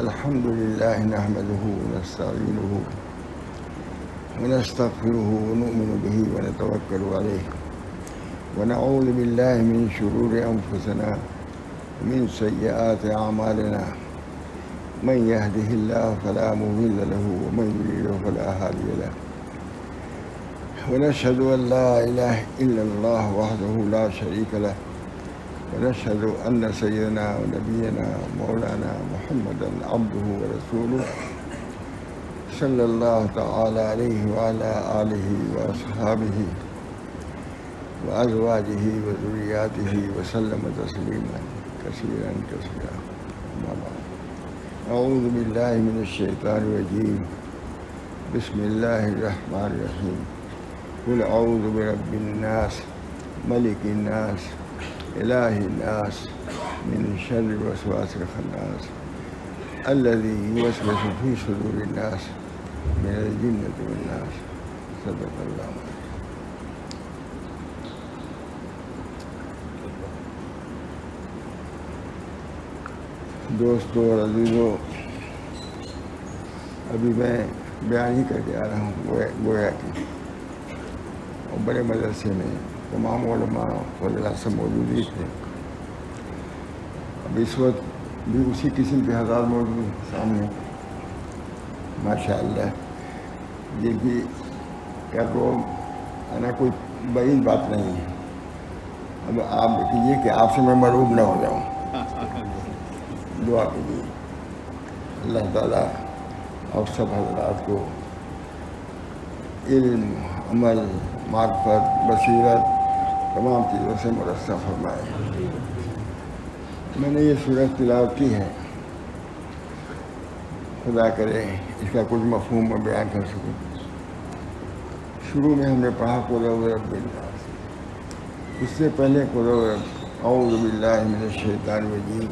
الحمد لله نحمده ونستعينه ونستغفره ونؤمن به ونتوكل عليه ونعوذ بالله من شرور أنفسنا ومن سيئات أعمالنا من يهده الله فلا مضل له ومن يضلل فلا هادي له ونشهد أن لا إله إلا الله وحده لا شريك له ونشهد أن سيدنا ونبينا مولانا محمدا عبده ورسوله صلى الله تعالى عليه وعلى آله وأصحابه وأزواجه وذرياته وسلم تسليما كثيرا كثيرا. أما بعد، أعوذ بالله من الشيطان الرجيم. بسم الله الرحمن الرحيم. قل أعوذ برب الناس ملك الناس إله الناس من شر الوسواس الخناس الذي يوسوس في صدور الناس من الجنة والناس. صدق الله. دوستو اور عزیزو، ابھی میں بیان ہی کر کے آ رہا ہوں گویا کی، اور بڑے مدرسے میں تمام علماء فضلاء سب موجود ہی تھے. اب اس وقت بھی اسی قسم کے حضرات موجود ہیں سامنے ماشاء اللہ. یہ بھی کیا کو نا کوئی بعید بات نہیں ہے. اب آپ کیجیے کہ آپ سے میں مرعوب نہ ہو جاؤں. دعا کیجیے اللہ تعالیٰ آپ سب حضرات کو علم، عمل، معرفت، بصیرت تمام چیزوں سے مرصع فرمائے. میں نے یہ سورہ تلاوت کی ہے، خدا کرے اس کا کچھ مفہوم میں بیان کر سکوں. شروع میں ہم نے پڑھا قل اعوذ برب الناس، اس سے پہلے قل اعوذ باللہ من الشیطان الرجیم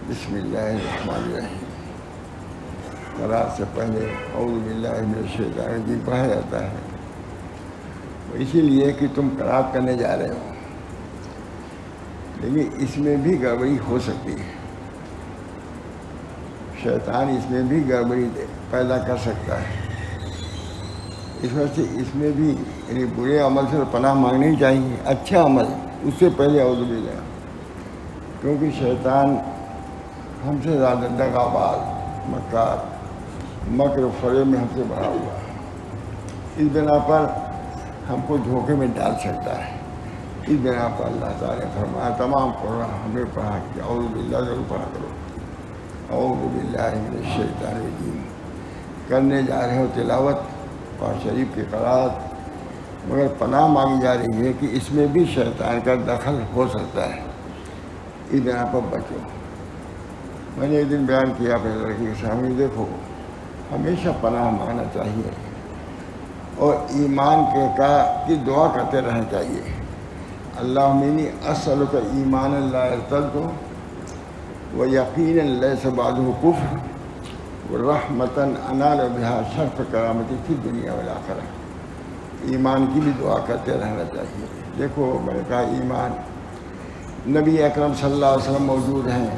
بسم اللہ الرحمن الرحیم. قرات سے پہلے اعوذ باللہ من الشیطان الرجیم پڑھا جاتا ہے، اسی لیے کہ تم قرات کرنے جا رہے ہو، لیکن اس میں بھی گڑبڑی ہو سکتی ہے. شیطان اس میں بھی گڑبڑی پیدا کر سکتا ہے. اس وجہ سے اس میں بھی یعنی برے عمل سے پناہ مانگنی چاہیے، اچھا عمل اس سے پہلے اعوذ باللہ، کیونکہ شیطان ہم سے زیادہ دغاباز، مکار، مکر و فریب میں ہم سے بڑا ہوا ہے. اس بنا پر ہم کو دھوکے میں ڈال سکتا ہے. اس بنا پر اللہ تعالیٰ نے فرمایا تمام قرآن ہمیں پڑھا کہ اعوذ باللہ ضرور پڑھا کرو. اعوذ باللہ من الشیطان الرجیم کرنے جا رہے ہو تلاوت قرآن شریف کی قرات، مگر پناہ مانگی جا رہی ہے کہ اس میں بھی شیطان کا دخل ہو سکتا ہے. اس بنا پر بچو. میں نے ایک دن بیان کیا اپنے لڑکی کے سامنے، دیکھو ہمیشہ پناہ مانگنا چاہیے اور ایمان کی دعا کرتے رہنا چاہیے. اللہم انی اسألک ایمانا لا یرتد و یقینا لیس بعدہ کفر و رحمتا انال بہا شرف کرامتی فی الدنیا والآخرہ. ایمان کی بھی دعا کرتے رہنا چاہیے. دیکھو میں نے کہا ایمان، نبی اکرم صلی اللہ علیہ وسلم موجود ہیں،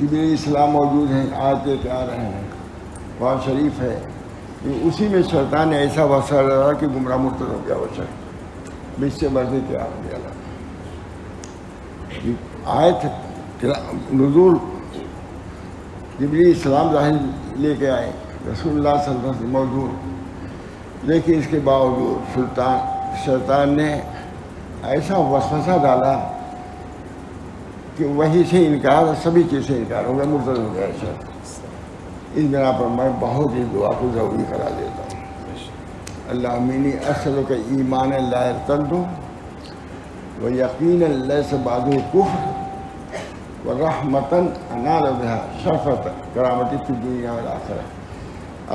جبریل السلام موجود ہیں، آتے کہ آ رہے ہیں، قرآن شریف ہے. اسی میں شیطان نے ایسا وسع ڈالا کہ گمراہ مرتد ہو گیا وہ شخص. اس سے بڑھ کیا ہو گیا. آیت نزول جبریل السلام ظاہر لے کے آئے، رسول اللہ صلی اللہ علیہ وسلم موجود، لیکن اس کے باوجود شیطان نے ایسا وسوسہ ڈالا کہ وہی سے انکار، سبھی چیز سے انکار ہو گیا، مرتد ہو گیا شخص. اس بنا پر میں بہت ہی دعا کو ضروری کرا دیتا ہوں. اللہم انی اسألک ایمانا لا یرتد و یقینا لیس بعدہ کفر و رحمتا انال بہا شرفت کرامتی فی الدنیا والآخرہ.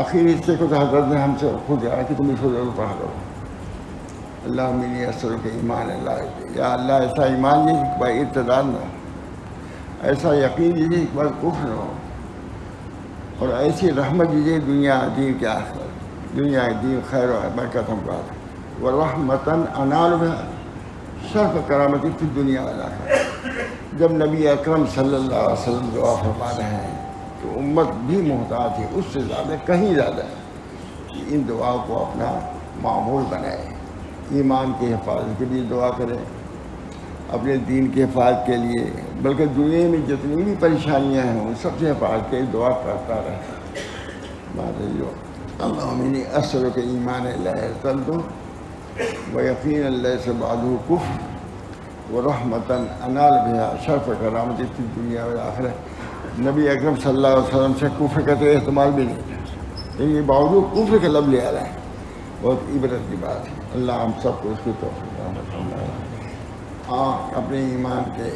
آخر حصے کو تو حضرت نے ہم سے خود کہا کہ تم اس کو ضرور پڑھا کرو. اللہم انی اسألک ایمانا لا یرتد، یا اللہ ایسا ایمان یہ کہ بھائی ارتداد نہ ہو، ایسا یقین دیجیے کہ بس کفر نہ ہو، اور ایسی رحمت دیجیے دنیا دین کے آخر، دنیا دین خیر و برکت ہم کو. ورحمتاً انال بہا شرف کرامتی فی الدنیا والآخرہ. جب نبی اکرم صلی اللہ علیہ وسلم دعا فرما رہے ہیں تو امت بھی محتاج ہے اس سے زیادہ، کہیں زیادہ، کہ ان دعاؤں کو اپنا معمول بنائے، ایمان کی حفاظت کے لیے دعا کریں، اپنے دین کی حفاظت کے لیے، بلکہ دنیا میں جتنی بھی پریشانیاں ہیں ان سب سے حفاظت کے دعا کرتا رہے۔ اللہم انی اسألک ایمان لا یرتد و یقین لیس بعدہ کفر و رحمتا انال بها شرف کرامتی فی الدنیا والآخرہ۔ نبی اکرم صلی اللہ علیہ وسلم سے کفر کا تو احتمال بھی نہیں ہے، لیکن یہ باوجود کفر کے لفظ لے آ رہا ہے، بہت عبرت کی بات ہے۔ اللہ ہم سب کو اس کی توفیق عطا فرمائے۔ اپنے ایمان کے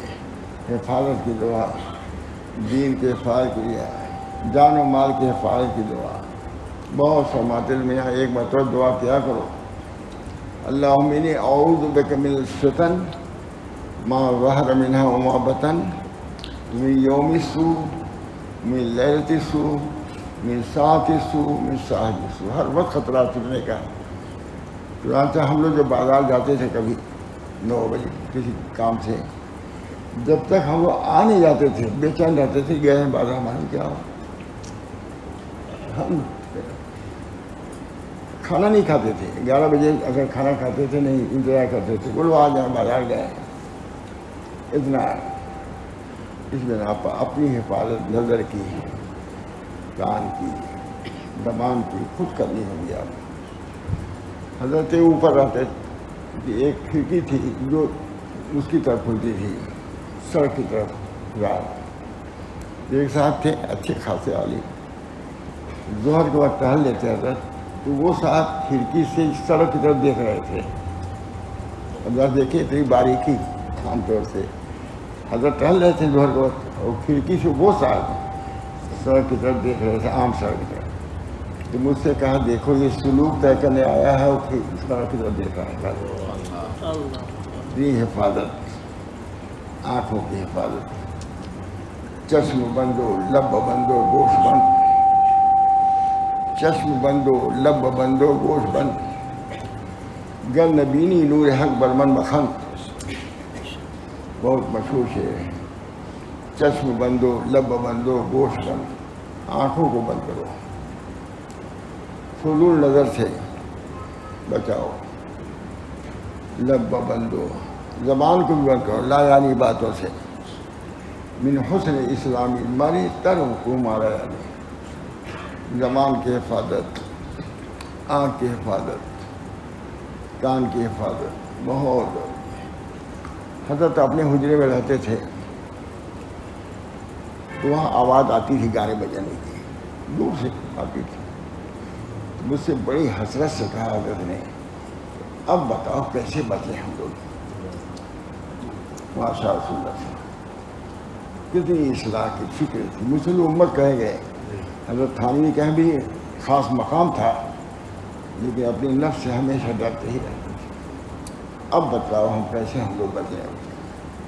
حفاظت کی دعا، دین کے حفاظت کے لیے، جان و مال کی حفاظت کی دعا بہت فرماتے میں ایک مرتبہ دعا کیا کرو، اللہم انی اعوذ بک من الفتن ما ظہر منها وما بطن، من یوم السوء، من لیلۃ السوء، من ساعۃ السوء، من صاحب السوء۔ ہر وقت خطرہ فتنے کا۔ چنانچہ ہم لوگ جب بازار جاتے تھے کبھی 9 بجے کسی کام سے، جب تک ہم لوگ آ نہیں جاتے تھے بے چین رہتے تھے، گئے ہیں بازار ہمارے کیا ہو، ہم کھانا نہیں کھاتے تھے 11 بجے، اگر کھانا کھاتے تھے نہیں انتظار کرتے تھے، بولو آ جائیں بازار گئے، اتنا اس بنا پر اپنی حفاظت نظر کی، کان کی، زبان کی خود کرنی ہوگی۔ آپ حضرت اوپر رہتے، ایک کھڑکی تھی جو اس کی طرف کھلتی تھی سڑک کی طرف، رات ایک صاحب تھے اچھے خاصے عالی، ظہر کے وقت ٹہل لیتے حضرت، تو وہ صاحب کھڑکی سے سڑک کی طرف دیکھ رہے تھے، حضرت دیکھے اتنی باریکی، عام طور سے حضرت ٹہل رہے تھے ظہر کے وقت، اور کھڑکی سے وہ صاحب سڑک کی طرف دیکھ رہے تھے، عام سڑک کی طرف۔ تو مجھ سے کہا دیکھو یہ سلوک طے کرنے آیا ہے اور سڑک کی طرف دیکھ رہا ہے۔ دین حفاظت، آنکھوں کی حفاظت، چشم بندو لب بندو گوش بند، چشم بندو لب بندو گوش بند، گر نبینی نور حق برمن بخند، بہت مشہور شعر ہے۔ چشم بندو لب بندو گوش بند، آنکھوں کو بند کرو، فضول نظر سے بچاؤ، لب بندو زبان کو بھی بند کرو لا یعنی باتوں سے، من حسن اسلامی ماری ترم کو مارا یعنی، زبان کی حفاظت، آنکھ کی حفاظت، کان کی حفاظت بہت۔ حضرت اپنے حجرے میں رہتے تھے تو وہاں آواز آتی تھی گانے بجانے کی، دور سے آتی تھی، مجھ سے بڑی حسرت سے کہا حضرت نے اب بتاؤ کیسے بچیں ہم لوگ۔ ماشاء رسول اللہ سے کتنی اصلاح کی فکر تھی، مجھ سے لوگ امت کہے گئے، حضرت تھانوی کہیں بھی خاص مقام تھا، لیکن اپنی نفس سے ہمیشہ ڈرتے ہی رہتے تھے۔ اب بتاؤ ہم کیسے ہم لوگ بچیں۔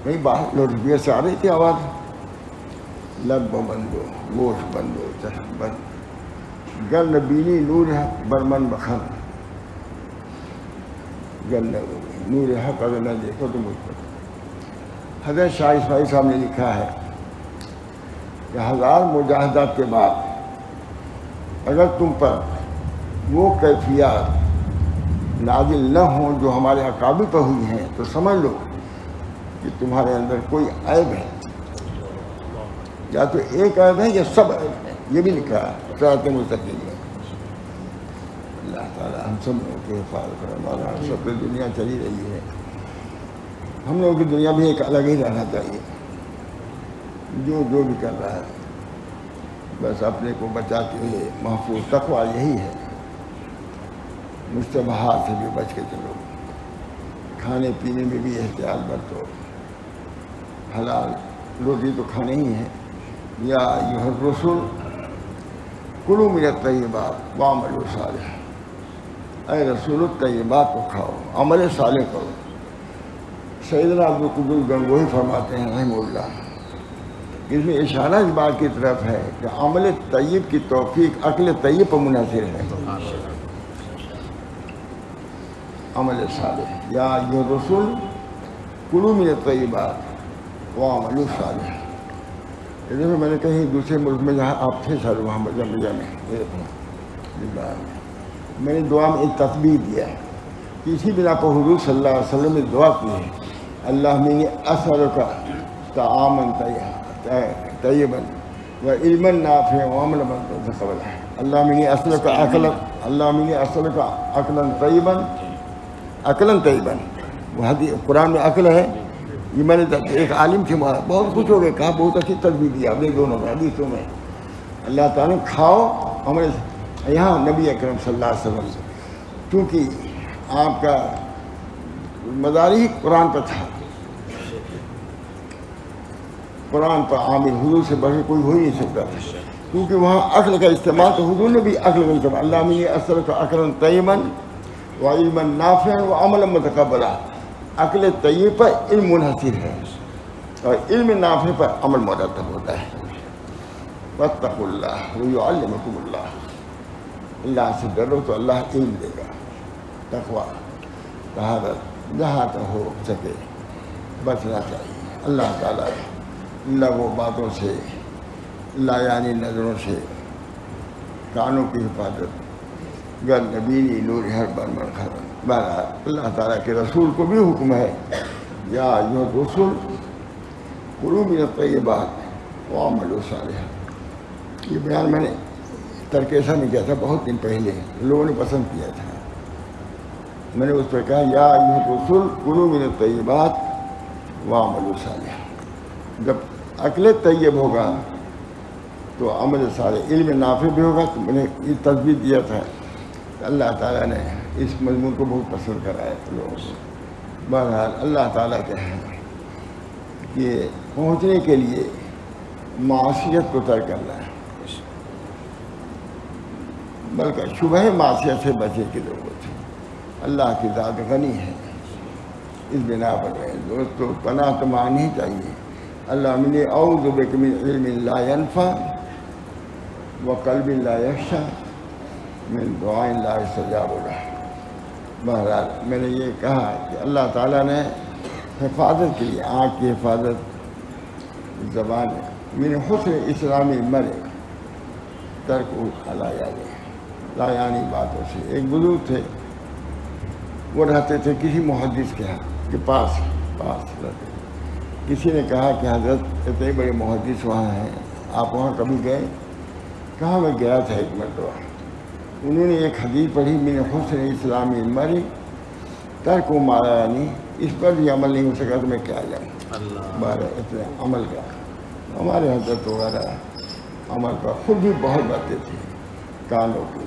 کہیں باہر لوٹیا سے آ رہی تھی آواز، لب بندو گوش بندو چشم بند، گر نبینی نور برمن بخن، گر نور حق اگر نہ دیکھو تو مجھ پر۔ حضرت شاہ اسماعیل صاحب نے لکھا ہے کہ 1000 مجاہدات کے بعد اگر تم پر وہ کیفیات نازل نہ ہوں جو ہمارے اکابر پر ہوئی ہیں تو سمجھ لو کہ تمہارے اندر کوئی عیب ہے، یا تو ایک عیب ہے یا سب عیب ہے، یہ بھی لکھا ہے صراط مستقیم میں۔ اللہ تعالیٰ ہم سب لوگوں کی حفاظت کرے، ہمارا سب کی دنیا چلی رہی ہے، ہم لوگوں کی دنیا بھی ایک الگ ہی رہنا چاہیے، جو بھی کر رہا ہے بس اپنے کو بچاتے ہوئے محفوظ، تقویٰ یہی ہے، مشتبہات سے بھی بچ کے چلو، کھانے پینے میں بھی احتیاط برتو، حلال روٹی تو کھانے ہی ہے، یا ایھا الرسل کلوا من الطیبات واعملوا صالحا، اے رسول الطیبات کو کھاؤ، عمل صالح کرو۔ سیدنا عبدالقدوس گنگوہی فرماتے ہیں رحمہ اللہ، اس میں اشارہ اس بات کی طرف ہے کہ عمل طیب کی توفیق عقل طیب پر منحصر ہے۔ عمل صالح، یا ایھا الرسل کلوا من الطیبات، وعملوا صالحا. دیکھو میں نے کہیں دوسرے ملک میں جہاں آپ تھے سر وہاں مجھے میں نے دعا میں ایک تطبیق دیا ہے کہ اسی بنا پر حضور صلی اللہ علیہ وسلم نے دعا کی ہے اللہم انی اسألک طعاما طیبا وعلما نافعا وعملا متقبلا. اللہم انی اسألک عقلا طیبا. وہ قرآن میں عقل ہے. یہ میں نے ایک عالم تھے بہت خوش ہو گئے, کہا بہت اچھی تدبیر دی آپ نے دونوں میں حدیثوں میں. اللہ تعالیٰ کھاؤ ہمارے یہاں نبی اکرم صلی اللہ علیہ وسلم کیونکہ آپ کا مداری قرآن پر تھا, قرآن پر عامل حضور سے بڑھ کے کوئی ہو ہی نہیں سکتا تھا, کیونکہ وہاں عقل کا استعمال تو حضور نے بھی عقل کا استعمال. اللہم انی اسألک عقلا طیبا وعلما نافعا وعملا متقبلا. عقل طیب پر علم منحصر ہے اور علم نافع پر عمل مرتب ہوتا ہے. واتقوا اللہ ویعلمکم اللہ. اللہ سے ڈرو تو اللہ علم دے گا. تقویٰ طہارت جہاں تک ہو سکے بچنا چاہیے. اللہ تعالیٰ لغو باتوں سے, لایانی نظروں سے, کانوں کی حفاظت, گر نبینی نور ہر بر من خرم. بہرحال اللہ تعالیٰ کے رسول کو بھی حکم ہے یا ایھا الرسل کلوا من الطیبات واعملوا صالحا. یہ بیان میں نے ترکیسا میں کیا تھا بہت دن پہلے, لوگوں نے پسند کیا تھا. میں نے اس پر کہا یا ایھا الرسل کلوا من الطیبات واعملوا صالحا. جب عقل طیب ہوگا تو عمل صالح, علم نافع بھی ہوگا. تو میں نے یہ تجویز دیا تھا, اللہ تعالیٰ نے اس مضمون کو بہت پسند کرا ہے لوگوں کو. بہرحال اللہ تعالیٰ کے ہیں کہ پہنچنے کے لیے معصیت کو ترک کرنا ہے, بلکہ شبہ معصیت سے بچے کی ضرورت ہے. اللہ کی ذات غنی ہے. اس بنا پر دوستو پناہ تو مانگنی چاہیے. اللہم انی اعوذ بک من علم لا ینفع وقلب لا یخشع من دعاء لا یستجاب لہ. بہرحال میں نے یہ کہا کہ اللہ تعالیٰ نے حفاظت کے لیے آنکھ کی حفاظت, زبان من حسن اسلامی مرء ترک لایانی باتوں سے. ایک بزرگ تھے, وہ رہتے تھے کسی محدث کے پاس رہتے. کسی نے کہا کہ حضرت اتنے بڑے محدث وہاں ہیں, آپ وہاں کبھی گئے؟ کہاں میں گیا تھا ایک مرتبہ. انہوں نے ایک حدیث پڑھی من حسن اسلامی المرء ترک ما لا یعنی. اس پر بھی عمل نہیں ہو سکا تو میں کیا جاؤں. اتنے عمل کا ہمارے حضرت وغیرہ عمل پر خود بھی بہت باتیں تھیں. کانوں کی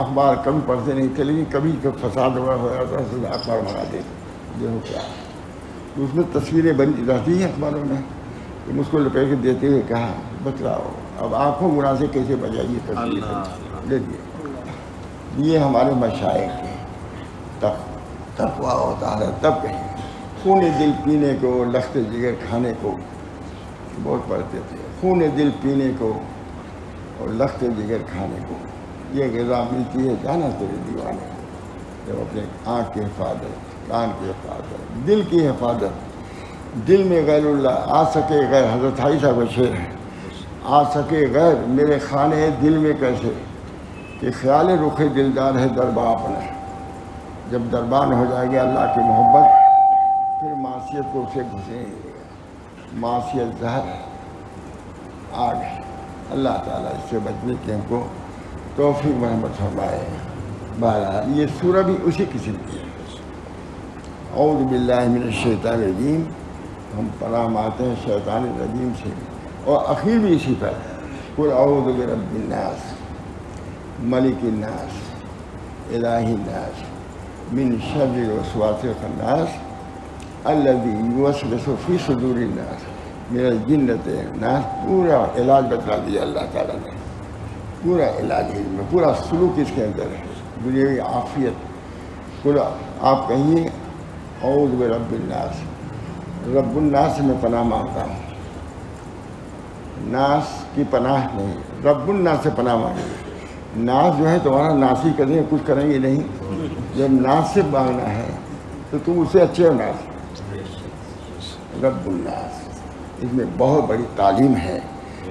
اخبار کبھی پڑھتے نہیں تھے, لیکن کبھی جب فساد ہوا تو اخبار منگاتے تھے. دیکھو کیا اس میں تصویریں بنی رہتی ہیں اخباروں میں. تو مجھ کو لپیٹ کے دیتے ہوئے کہا بتلاؤ اب آنکھوں گناہ سے کیسے بجائیے تصویر لے لیے. یہ ہمارے مشائخ کے تقویٰ ہوتا ہے. تب کہیں خون دل پینے کو, لخت جگر کھانے کو بہت پڑھتے تھے. خون دل پینے کو اور لخت جگر کھانے کو یہ غذا ملتی ہے جانا تیرے دیوانے. جب اپنے آنکھ کی حفاظت, کان کی حفاظت, دل کی حفاظت. دل میں غیر اللہ آ سکے غیر, حضرت عائشہ کا شعر ہے, آ سکے غیر میرے خانے دل میں کیسے کہ خیال رخ دلدار ہے دربار اپنا. جب دربان ہو جائے گا اللہ کی محبت, پھر معصیت کو اسے گھسے نہیں دے گا. معصیت زہر آگ ہے. اللہ تعالیٰ اس سے بچنے کی ہم کو توفیق محمد فرمائے. بہرحال یہ سورہ بھی اسی قسم کی ہے. اعوذ باللہ من الشیطان الرجیم, ہم پناہ مانگتے ہیں شیطان الرجیم سے. اور اخیر بھی اسی پر قل اعوذ برب الناس ملک الناس الہ الناس من شر الوسواس الخناس الذی یوسوس فی صدور الناس من الجنۃ والناس. پورا علاج بتلا دیا اللہ تعالیٰ نے, پورا علاج میں, پورا سلوک اس کے اندر ہے, دنیاوی عافیت. پورا آپ کہیے اعوذ برب الناس. رب الناس سے میں پناہ مانگتا ہوں, ناس کی پناہ نہیں, رب الناس سے پناہ مانگیں. ناس جو ہے تمہارا ناس ہی کریں, کچھ کریں گے نہیں. جب ناس سے مانگنا ہے تو تم اس سے اچھے ہو ناس. رب الناس اس میں بہت بڑی تعلیم ہے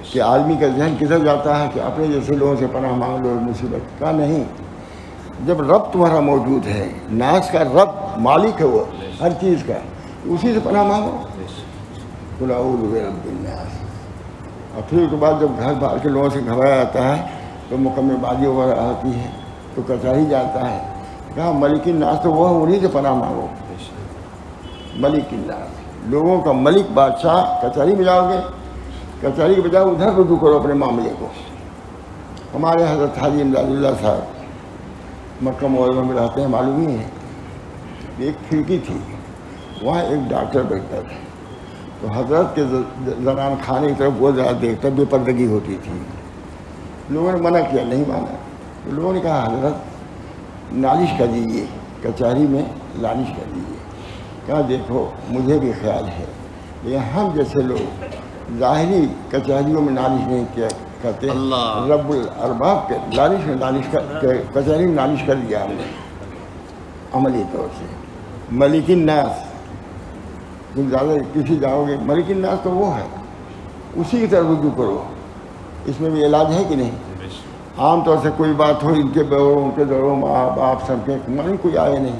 کہ آدمی کا ذہن کدھر جاتا ہے کہ اپنے جیسے لوگوں سے پناہ مانگ لو مصیبت کا نہیں. جب رب تمہارا موجود ہے، ناس کا رب مالک ہے، وہ ہر چیز کا، اسی سے پناہ مانگو. قل اعوذ برب الناس. اور پھر اس کے بعد جب گھر بار کے لوگوں سے گھبرایا جاتا ہے تو مکمل بازی وغیرہ آتی ہے تو کچہری جاتا ہے. کہا ملک الناس تو وہ انہیں سے پناہ مانگو. ملک الناس، لوگوں کا ملک بادشاہ. کچہری میں جاؤ گے، کچہری کے بجائے ادھر رجوع کرو اپنے معاملے کو. ہمارے حضرت حاجی امداد اللہ صاحب مکہ معظمہ میں رہتے ہیں، معلوم ہی ہے. ایک کھڑکی تھی، وہاں ایک ڈاکٹر بیٹھتا تھا، تو حضرت کے زنان خانے کی طرف بہت زیادہ دیکھتا، بے پردگی ہوتی تھی. لوگوں نے منع کیا، نہیں مانا. تو لوگوں نے کہا حضرت نالش کر دیجیے، کچہری میں لالش کر دیجیے. کہا دیکھو مجھے بھی خیال ہے، لیکن ہم جیسے لوگ ظاہری کچہریوں میں نالش نہیں کیا کرتے. رب الارباب کے لالش میں کچہری میں نالش کر دیا ہم نے عملی طور سے. ملک الناس، تم زیادہ کسی جاؤ گے، ملک الناس تو وہ ہے، اسی کی طرف رجوع کرو. اس میں بھی علاج ہے کہ نہیں؟ عام طور سے کوئی بات ہو، ان کے بڑوں ان کے دوڑوں ماں باپ سب کے معنی کوئی آئے نہیں.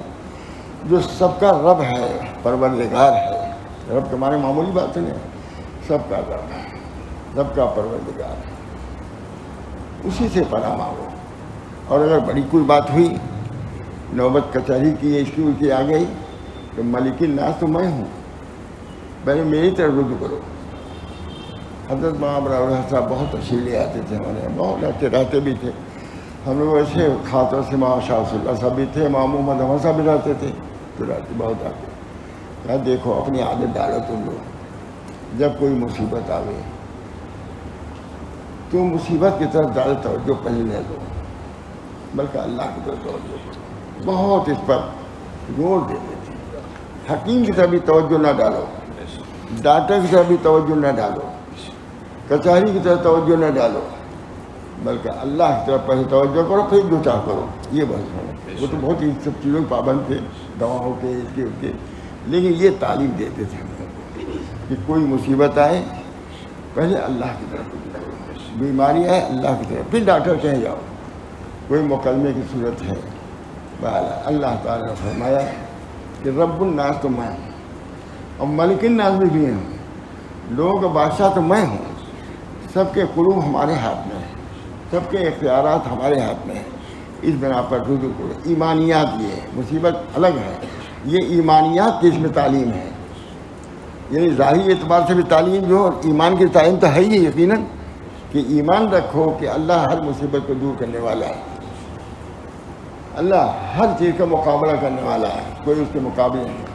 جو سب کا رب ہے، پروردگار ہے. رب کے معنی معمولی بات نہیں، سب کا رب ہے، سب کا پروردگار ہے، اسی سے پناہ مانگو. اور اگر بڑی کوئی بات ہوئی، نوبت کچہری کی اس کی آ گئی، تو ملک الناس تو میں ہوں، پہلے میری طرف رجوع کرو. حضرت مولانا براور صاحب بہت تشریف لے آتے تھے، ہمارے بہت رہتے بھی تھے. ہم لوگ ایسے خاطر سے ماں شاہ رسول اللہ صاحب بھی تھے، ماں محمد احمد صاحب بھی رہتے تھے، تو رہتے بہت آتے. کہا دیکھو اپنی عادت ڈالو تم لوگ، جب کوئی مصیبت آوے تو مصیبت کی طرف زیادہ توجہ پہلے لے دو، بلکہ اللہ کی طرف توجہ کرو. بہت اس پر زور دیتے تھے. حکیم کی طرف بھی توجہ نہ ڈالو، ڈاکٹر کی طرف بھی توجہ نہ ڈالو، کچہری کی طرف توجہ نہ ڈالو، بلکہ اللہ کی طرف پہلے توجہ کرو، پھر جو چاہ کرو. یہ بات ہے. وہ تو بہت ہی سب چیزوں کے پابند تھے، دواؤں کے اس کے، لیکن یہ تعلیم دیتے تھے ہم لوگ کو کہ کوئی مصیبت آئے پہلے اللہ کی طرف رجوع کرو، بیماری آئے اللہ کی طرف، پھر ڈاکٹر کہیں جاؤ. کوئی مقدمے کی صورت ہے، اللہ تعالیٰ نے فرمایا کہ رب الناس تو میں ہوں، اور ملک الناس بھی ہوں. لوگوں کا بادشاہ تو میں ہوں. سب کے قلوب ہمارے ہاتھ میں ہیں، سب کے اختیارات ہمارے ہاتھ میں ہیں. اس بنا پر رجوع کرو. ایمانیات، یہ مصیبت الگ ہے، یہ ایمانیات کی اس میں تعلیم ہے. یعنی ظاہری اعتبار سے بھی تعلیم جو ایمان کی تعلیم تو ہے ہی یقیناً، کہ ایمان رکھو کہ اللہ ہر مصیبت کو دور کرنے والا ہے، اللہ ہر چیز کا مقابلہ کرنے والا ہے، کوئی اس کے مقابلے نہیں.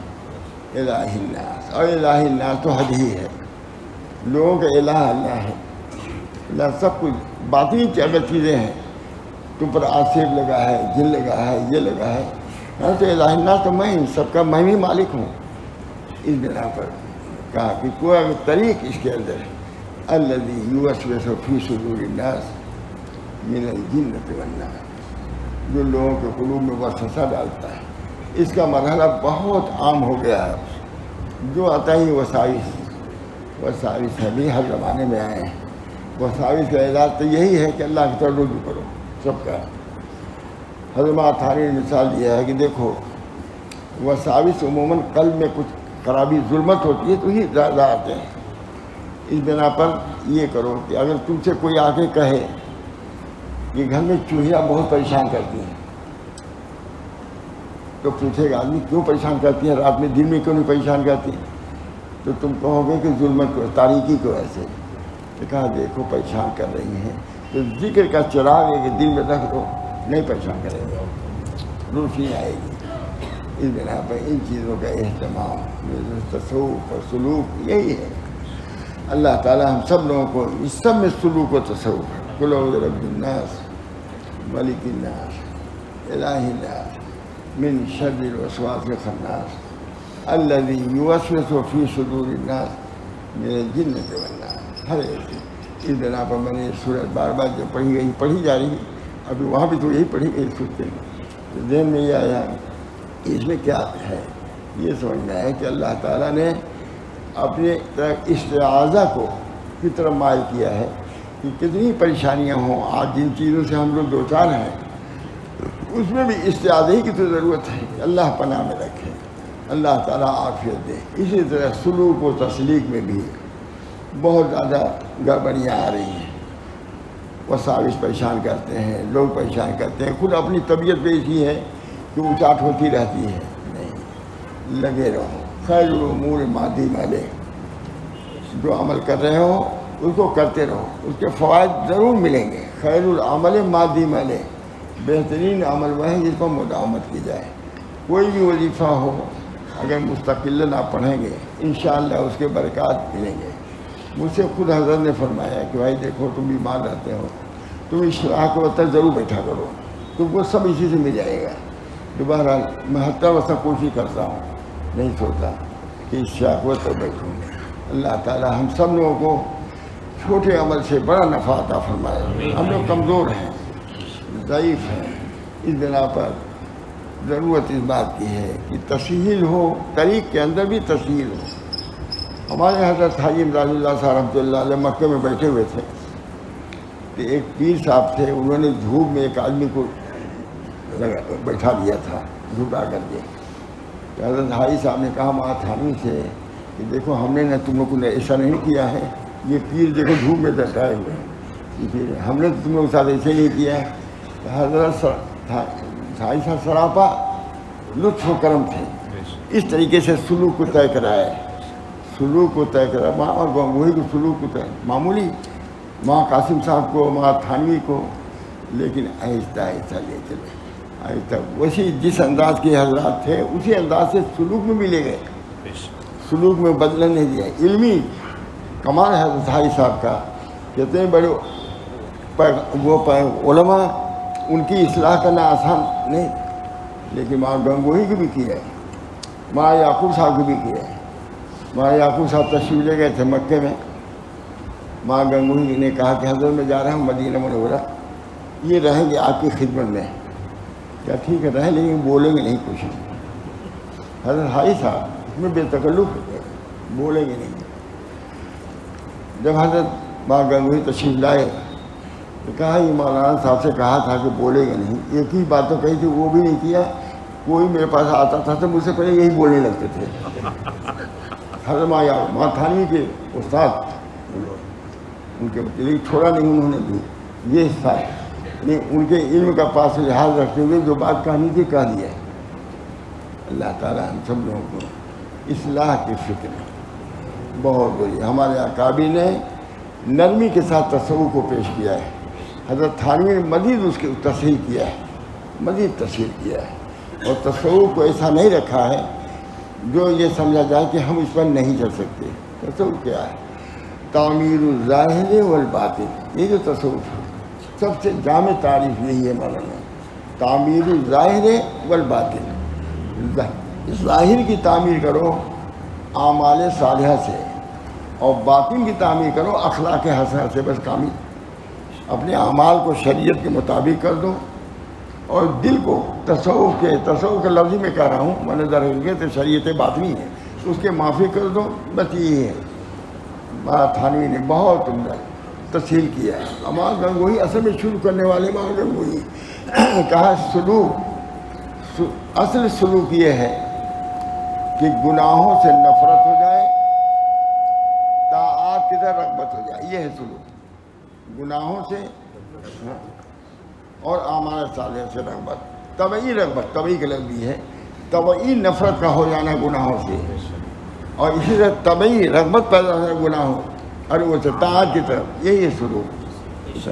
الہ الناس، اور الہ الناس تو حد ہی ہے. لوگوں کا الہ اللہ ہے. اللہ سب کچھ باطنی اگر چیزیں ہیں، تم پر آصف لگا ہے، جن لگا ہے، یہ لگا ہے، تو الہ الناس تو میں سب کا میں بھی مالک ہوں. اس بنا پر کہا کہ کوئی اگر طریق اس کے اندر ہے، الذی یوسوس فی صدور الناس من الجنۃ والناس، جو لوگوں کے قلوب میں وسوسہ ڈالتا ہے. اس کا مرحلہ بہت عام ہو گیا ہے. جو آتا ہی وساوس ہے بھی ہر زمانے میں آئے ہیں. وساوس کا علاج تو یہی ہے کہ اللہ کی طرف رجوع کرو سب کا. حضرت تھانی نے مثال دیا ہے کہ دیکھو وساوس عموماً قلب میں کچھ خرابی ظلمت ہوتی ہے تو ہی زیادہ آتے ہیں. اس بنا پر یہ کرو کہ اگر تم سے کوئی آ کے کہے کہ گھر میں چوہیاں بہت پریشان کرتی ہیں، تو پوچھے گا آدمی کیوں پریشان کرتی ہیں رات میں، دن میں کیوں نہیں پریشان کرتی؟ تو تم کہو گے کہ ظلمت کو، تاریکی کو. ایسے تو کہا دیکھو پریشان کر رہی ہیں تو ذکر کا چراغ ہے کہ دل میں رکھ دو، نہیں پریشان کرے گا، روشنی آئے گی. اس بنا پر ان چیزوں کا اہتمام، تصوف اور سلوک یہی ہے. اللہ تعالیٰ ہم سب لوگوں کو اس سب میں سلوک و تصوف ہے. قل اعوذ برب الناس ملک الناس الہ الناس من شر الوسواس الخناس الذی یوسوس فی صدور الناس من الجنۃ والناس. ہر ایک اس بنا پر میں نے یہ سورت بار بار جو پڑھی جا رہی ہے، ابھی وہاں بھی تو یہی پڑھی گئی سوچتے ہیں، تو ذہن میں یہ آیا اس میں کیا ہے. یہ سمجھنا ہے کہ اللہ تعالیٰ نے اپنے طرف استعاذہ کو کی طرف مائل کیا ہے کہ کتنی پریشانیاں ہوں، آج جن چیزوں سے ہم لوگ دوچار ہیں اس میں بھی استعاذہ کی تو ضرورت ہے کہ اللہ پناہ میں رکھے، اللہ تعالیٰ عافیت دے۔ اسی طرح سلوک و تسلیق میں بھی بہت زیادہ گڑبڑیاں آ رہی ہیں، وساوس پریشان کرتے ہیں، لوگ پریشان کرتے ہیں، خود اپنی طبیعت پہ ایسی ہے کہ اچاٹ ہوتی رہتی ہے۔ نہیں، لگے رہو، خیر الامور مادی والے، جو عمل کر رہے ہو اس کو کرتے رہو، اس کے فوائد ضرور ملیں گے۔ خیر العمل مادی والے، بہترین عمل وہ ہے جس پر مداومت کی جائے۔ کوئی بھی وظیفہ ہو اگر مستقل آپ پڑھیں گے انشاءاللہ اس کے برکات ملیں گے۔ مجھ سے خود حضرت نے فرمایا کہ بھائی دیکھو تم بیمار رہتے ہو، تم اشراع کے وقت ضرور بیٹھا کرو، تم کو سب اسی سے مل جائے گا۔ دوبارہ میں حتیٰ وقت کوشش کرتا ہوں، نہیں سوچتا کہ اشراع کے وقت بیٹھوں۔ اللہ تعالیٰ ہم سب لوگوں کو چھوٹے عمل سے بڑا نفع عطا فرمائے۔ ہم لوگ کمزور ہیں، ضعیف ہیں، اس بنا پر ضرورت اس بات کی ہے کہ تسہیل ہو، طریق کے اندر بھی تسہیل ہو۔ ہمارے حضرت حاجی امداد اللہ صاحب رحمۃ اللہ علیہ مکے میں بیٹھے ہوئے تھے کہ ایک پیر صاحب تھے، انہوں نے دھوپ میں ایک آدمی کو بیٹھا دیا تھا جھوٹا کر کے۔ تو حضرت حاجی صاحب نے کہا ماں تھانوی سے کہ دیکھو ہم نے تم لوگوں نے ایسا نہیں کیا ہے، یہ پیر دیکھو دھوپ میں بیٹھائے ہوئے ہیں، یہ پیر ہم نے تم لوگوں کے ساتھ ایسے نہیں کیا ہے۔ حضرت حاجی صاحب سراپا لطف و کرم تھے، اس طریقے سے سلوک کو طے کرایا ہے، سلوک کو طے کرا ماں اور وہی کو سلوک کو طے معمولی ماں قاسم صاحب کو، ماں تھانوی کو، لیکن آہستہ آہستہ لے چلے، آہستہ ویسی جس انداز کے حضرات تھے اسی انداز سے سلوک میں بھی لے گئے، سلوک میں بدلن نہیں دیا۔ علمی کمال ہے حضرت حاجی صاحب کا، کہتے ہیں بڑے وہ علماء ان کی اصلاح کرنا آسان نہیں، لیکن ماں گنگوہی کو بھی کیا ہے، ماں یعقوب صاحب کو بھی کیا ہے۔ ماں یعقوب صاحب تشریف لے گئے تھے مکے میں، ماں گنگوہی نے کہا کہ حضرت میں جا رہا ہوں مدینہ منورہ، یہ رہیں گے آپ کی خدمت میں۔ کیا ٹھیک ہے رہیں، لیکن بولیں گے نہیں کچھ۔ حضرت حاجی صاحب اس میں بے تکلف بولیں گے نہیں۔ جب حضرت ماں گنگوہی تشریف لائے تو کہا یہ مولانا صاحب سے کہا تھا کہ بولے گا نہیں، ایک ہی بات تو کہی تھی وہ بھی نہیں کیا۔ کوئی میرے پاس آتا تھا تو مجھ سے پہلے یہی بولنے لگتے تھے۔ حضرت ماں تھانوی کے استاد ان کے لیے چھوڑا نہیں انہوں نے بھی یہ حصہ ہے، نہیں ان کے علم کا پاس لحاظ رکھتے ہوئے جو بات کہانی تھی کہہ دیا ہے۔ اللہ تعالیٰ ہم سب لوگوں کو اصلاح کی فکر بہت بڑی۔ ہمارے اکابر نے نرمی کے ساتھ تصوف کو پیش کیا ہے، حضرت تھانوی نے مزید اس کی تصحیح کیا ہے، مزید تصحیح کیا ہے، اور تصوف کو ایسا نہیں رکھا ہے جو یہ سمجھا جائے کہ ہم اس پر نہیں چل سکتے۔ تصوف کیا ہے؟ تعمیر الظاہر والباطن، یہ جو تصوف ہے سب سے جامع تعریف یہی ہے مولانا، تعمیر الظاہر والباطن، ظاہر کی تعمیر کرو اعمال صالحہ سے، اور باطن کی تعمیر کرو اخلاق حسنہ سے۔ بس کامل اپنے اعمال کو شریعت کے مطابق کر دو، اور دل کو تصوف کے لفظ میں کہہ رہا ہوں، من در حقیقت شریعت باطنی ہے، اس کے معافی کر دو، بس یہ ہے۔ ماں تھانوی نے بہت عمدہ تصحیح کیا ہے۔ ماں گنگوہی اصل میں شروع کرنے والے ماں گنگوہی کہا اصل سلوک یہ ہے کہ گناہوں سے نفرت ہو جائے، طاعات کی طرف رغبت ہو جائے، یہ ہے سلوک۔ گناہوں سے اور اعمال صالحہ سے رغبت، طبعی رغبت، طبعی کا لفظ بھی ہے، طبعی نفرت کا ہو جانا گناہوں سے، اور اسی طرح طبعی رغبت پیدا ہے گناہوں اور وہ طاعت کی طرف، یہی ہے سلوک۔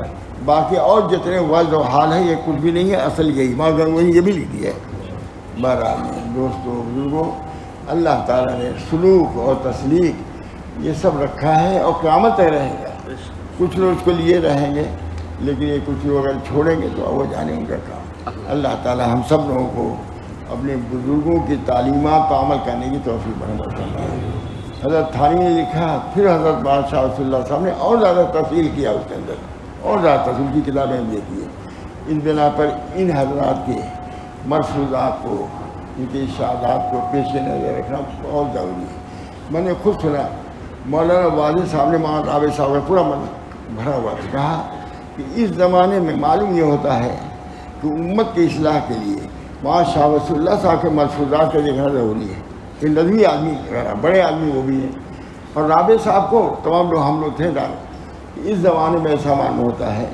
باقی اور جتنے وضع و حال ہے یہ کچھ بھی نہیں ہے، اصل یہی ماں گنگوہی یہ بھی لکھ دیا ہے۔ بہرحال دوستو بزرگوں، اللہ تعالیٰ نے سلوک اور تسلیق یہ سب رکھا ہے، اور قیامت تک رہے گا۔ کچھ لوگ اس کو لیے رہیں گے، لیکن یہ کچھ لوگ اگر چھوڑیں گے تو وہ جانے ان کا کام۔ اللہ تعالیٰ ہم سب لوگوں کو اپنے بزرگوں کی تعلیمات پر عمل کرنے کی توفیق بخشے فرمائے۔ حضرت تھانوی نے لکھا، پھر حضرت بادشاہ رسول اللہ صاحب نے اور زیادہ تفصیل کیا اس کے اندر، اور زیادہ تفصیل کی کتابیں بھی دیکھی ہیں۔ اس بنا پر ان حضرات کے ملفوظات کو، ان کے ارشادات کو پیش نظر رکھنا بہت ضروری ہے۔ میں نے خود سنا مولانا واجد صاحب نے وہاں رابع صاحب کا پورا من بھرا ہوا تھا، کہا کہ اس زمانے میں معلوم یہ ہوتا ہے کہ امت کی اصلاح کے لیے وہاں شاہ وصول اللہ صاحب کے ملفوظات کا دیکھنا ضروری ہے کہ ندوی آدمی بڑے آدمی وہ بھی ہیں، اور رابع صاحب کو تمام لوگ ہم لوگ تھے کہ اس زمانے میں ایسا معلوم ہوتا ہے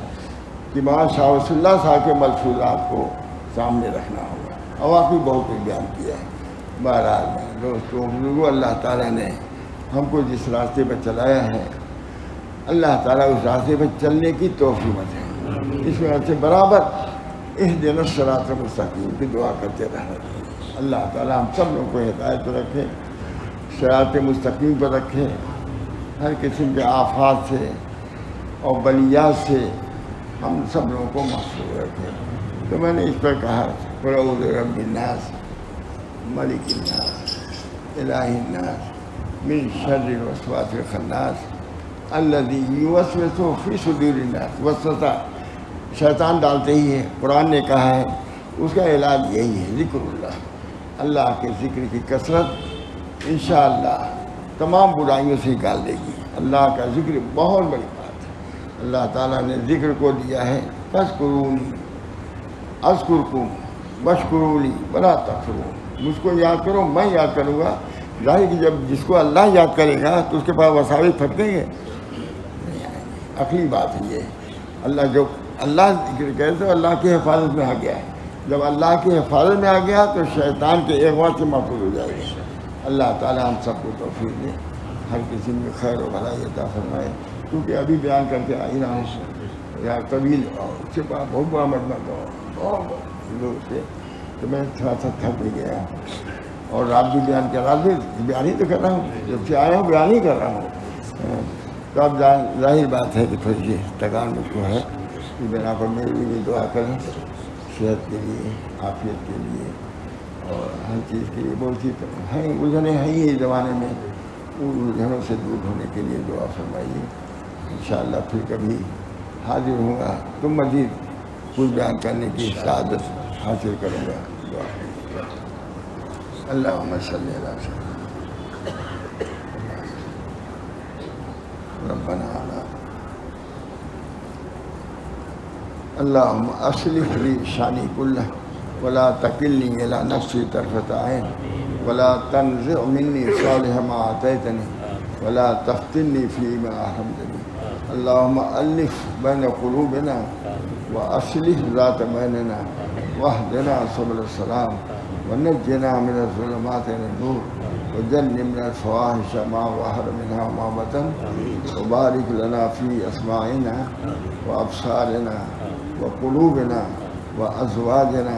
کہ وہاں شاہ وصول اللہ صاحب کے ملفوظات کو سامنے رکھنا ہوگا، اور واقعی بہت کچھ بیان کیا ہے۔ بہرحال میں دوستوں بزرگوں، اللہ تعالیٰ نے ہم کو جس راستے پر چلایا ہے، اللہ تعالیٰ اس راستے پر چلنے کی توفیق ہے۔ اس وجہ سے برابر اہدنا الصراط المستقیم کی دعا کرتے رہنا چاہیے۔ اللہ تعالیٰ ہم سب لوگوں کو ہدایت پر رکھے، صراط مستقیم پر رکھے، ہر قسم کے آفات سے اور بلیات سے ہم سب لوگوں کو محفوظ رکھے۔ تو میں نے اس پر کہا قل اعوذ برب الناس ملک الناس الہ الناس من شر الوسواس الخناس الذی یوسوس فی صدور الناس۔ وسوسہ شیطان ڈالتے ہی ہے، قرآن نے کہا ہے اس کا علاج یہی ہے ذکر اللہ، اللہ کے ذکر کی کثرت انشاءاللہ تمام برائیوں سے نکال دے گی۔ اللہ کا ذکر بہت بڑی بات ہے۔ اللہ تعالیٰ نے ذکر کو دیا ہے فاذکرونی اذکرکم واشکروا لی ولا تکفرون، مجھ کو یاد کرو میں یاد کروں گا۔ ظاہر کہ جب جس کو اللہ یاد کرے گا تو اس کے پاس وسائل پھٹیں گے نہیں آئیں گے، عقلی بات ہے یہ۔ اللہ جو اللہ ذکر کرے تو اللہ کی حفاظت میں آ گیا ہے، جب اللہ کی حفاظت میں آ گیا تو شیطان کے ایک وقت سے محفوظ ہو جائے گا۔ اللہ تعالیٰ ہم سب کو توفیق دے، ہر کسی میں خیر و بھلائی عطا فرمائے۔ کیونکہ ابھی بیان کر کے آئی رہا ہوں یا طویل اس سے بہت بڑا مجمع بہت لوگ سے، تو میں تھوڑا سا تھک بھی گیا، اور رات بھی بیان کیا، رات بھی بیان ہی تو کر رہا ہوں، جب سے آیا ہوں بیان ہی کر رہا ہوں۔ تو اب ظاہر بات ہے کہ تھوڑی سی تکان مجھ کو ہے، کہ بنا پر میری بھی دعا کریں صحت کے لیے، عافیت کے لیے اور ہر چیز کے لیے۔ بہت سی ہیں الجھنیں ہیں ہی اس زمانے میں، ان الجھنوں سے دور ہونے کے لیے دعا فرمائیے۔ انشاءاللہ پھر کبھی حاضر ہوں گا تو مزید کچھ بیان کرنے کی سعادت حاصل کروں گا۔ دعا کیجیے۔ اللہم صلی علی سیدنا ربنا علی اللہم اصلح لی شانی کلہ ولا تکلنی الی نفسی طرفۃ عین ولا تنزع منی صالح ما آتیتنی ولا تفتنی فیما احرمتنی۔ اللہم الف بین قلوبنا واصلح ذات بیننا واہدنا سبل السلام ونجنا من الظلمات الى النور وجنبنا الفواحش ما ظهر منها وما بطن وبارك لنا في اسماعنا وابصارنا وقلوبنا وازواجنا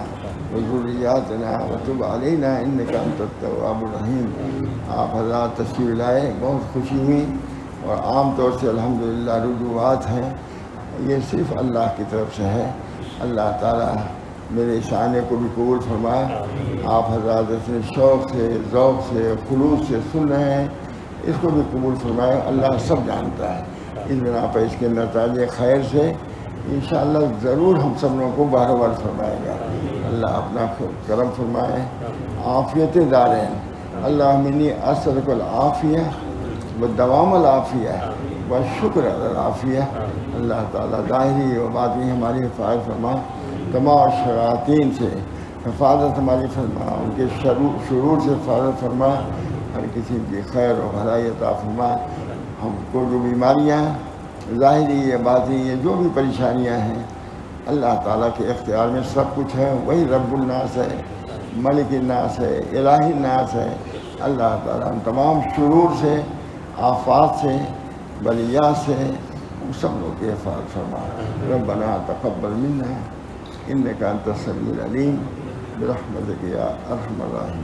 وذریاتنا وتب علینا انک انت التواب الرحیم۔ آپ حضرات تشریف لائے، بہت خوشی ہوئی، اور عام طور سے الحمدللہ رجوعات ہیں، یہ صرف اللہ کی طرف سے ہے۔ اللہ تعالیٰ میرے اس آنے کو بھی قبول فرمائے۔ آپ حضرات اتنے شوق سے، ذوق سے، خلوص سے سن رہے ہیں، اس کو بھی قبول فرمائے۔ اللہ سب جانتا ہے، اس بنا پر اس کے نتائج خیر سے انشاءاللہ ضرور ہم سب لوگوں کو بہرور فرمائے گا۔ اللہ اپنا کرم فرمائے، عافیت دارین۔ اللہم انی اسألک العافیہ والدوام العافیہ والشکر علی العافیہ۔ اللہ تعالیٰ ظاہری و باطنی ہماری حفاظت فرما، تمام شیاطین سے حفاظت ہماری فرما، ان کے شرور سے حفاظت فرما، ہر کسی کی خیر و بھلائی عطا فرما۔ ہم کو جو بیماریاں ظاہری یا باطنی یا جو بھی پریشانیاں ہیں، اللہ تعالیٰ کے اختیار میں سب کچھ ہے، وہی رب الناس ہے، ملک الناس ہے، الہ الناس ہے۔ اللہ تعالیٰ ہم تمام شرور سے، آفات سے، بلیات سے ہم سب لوگ کی حفاظت فرما۔ ربنا تقبل منا انک انت السمیع العلیم برحمتک یا ارحم الراحمین۔